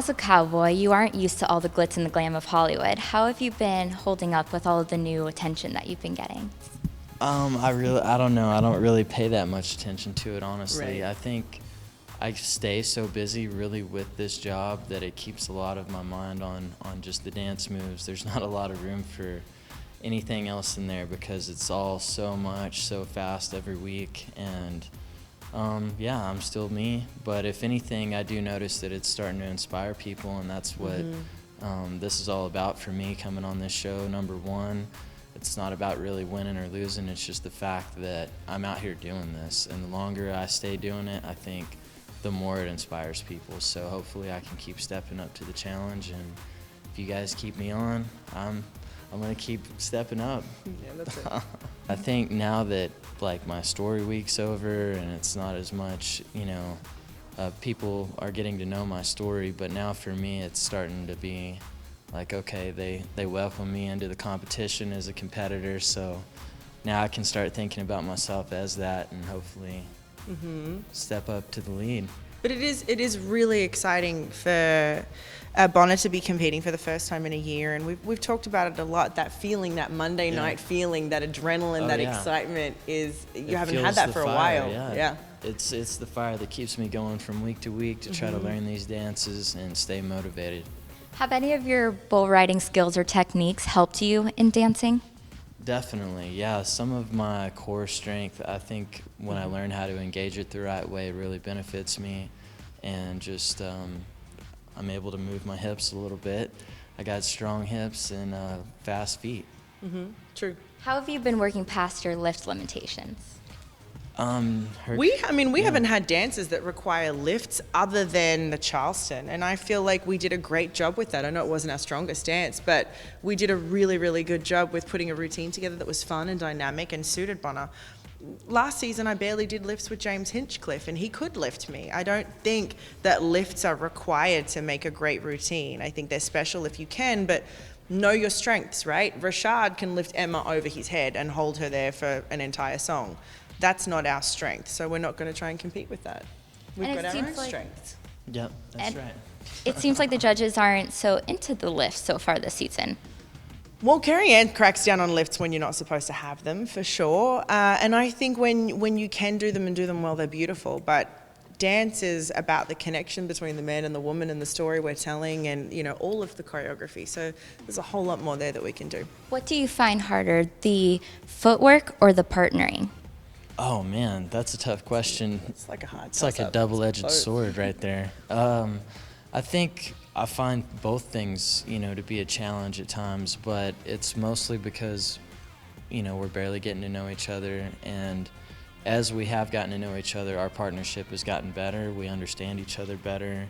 as a cowboy, you aren't used to all the glitz and the glam of Hollywood. How have you been holding up with all of the new attention that you've been getting? I don't know. I don't really pay that much attention to it, honestly. Right. I think I stay so busy really with this job that it keeps a lot of my mind on just the dance moves. There's not a lot of room for anything else in there because it's all so much, so fast every week. And yeah, I'm still me. But if anything, I do notice that it's starting to inspire people, and that's what this is all about for me coming on this show. Number one, it's not about really winning or losing. It's just the fact that I'm out here doing this. And the longer I stay doing it, I think the more it inspires people. So hopefully I can keep stepping up to the challenge. And if you guys keep me on, I'm going to keep stepping up. Yeah, that's it. I think now that like my story week's over and it's not as much, people are getting to know my story, but now for me it's starting to be like, okay, they welcome me into the competition as a competitor, so now I can start thinking about myself as that and hopefully step up to the lead. But it is really exciting for Bonner to be competing for the first time in a year, and we've talked about it a lot. That feeling, that Monday night feeling, that adrenaline, that excitement you haven't had that for a while. Yeah. It's the fire that keeps me going from week to week to try to learn these dances and stay motivated. Have any of your bull riding skills or techniques helped you in dancing? Definitely, yeah. Some of my core strength, I think when I learn how to engage it the right way, really benefits me. And just, I'm able to move my hips a little bit. I got strong hips and fast feet. True. How have you been working past your lift limitations? We haven't had dances that require lifts other than the Charleston, and I feel like we did a great job with that. I know it wasn't our strongest dance, but we did a really, really good job with putting a routine together that was fun and dynamic and suited Bonner. Last season, I barely did lifts with James Hinchcliffe, and he could lift me. I don't think that lifts are required to make a great routine. I think they're special if you can, but know your strengths, right? Rashad can lift Emma over his head and hold her there for an entire song. That's not our strength, so we're not going to try and compete with that. We've got our own strengths. Yep, that's right. It seems like the judges aren't so into the lifts so far this season. Well, Carrie Ann cracks down on lifts when you're not supposed to have them, for sure. And I think when you can do them and do them well, they're beautiful. But dance is about the connection between the man and the woman and the story we're telling and, all of the choreography. So there's a whole lot more there that we can do. What do you find harder, the footwork or the partnering? Oh man, that's a tough question. It's like a hard It's like a double-edged sword right there. I think I find both things, to be a challenge at times, but it's mostly because, we're barely getting to know each other, and as we have gotten to know each other, our partnership has gotten better. We understand each other better,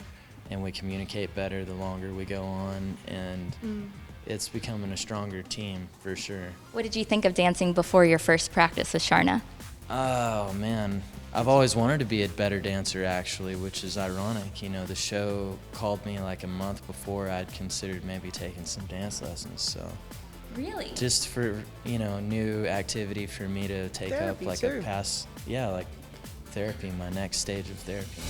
and we communicate better the longer we go on, and it's becoming a stronger team for sure. What did you think of dancing before your first practice with Sharna? Oh man, I've always wanted to be a better dancer actually, which is ironic. The show called me like a month before I'd considered maybe taking some dance lessons. So Really? just for, new activity for me to take Therapy up like too. like therapy, my next stage of therapy.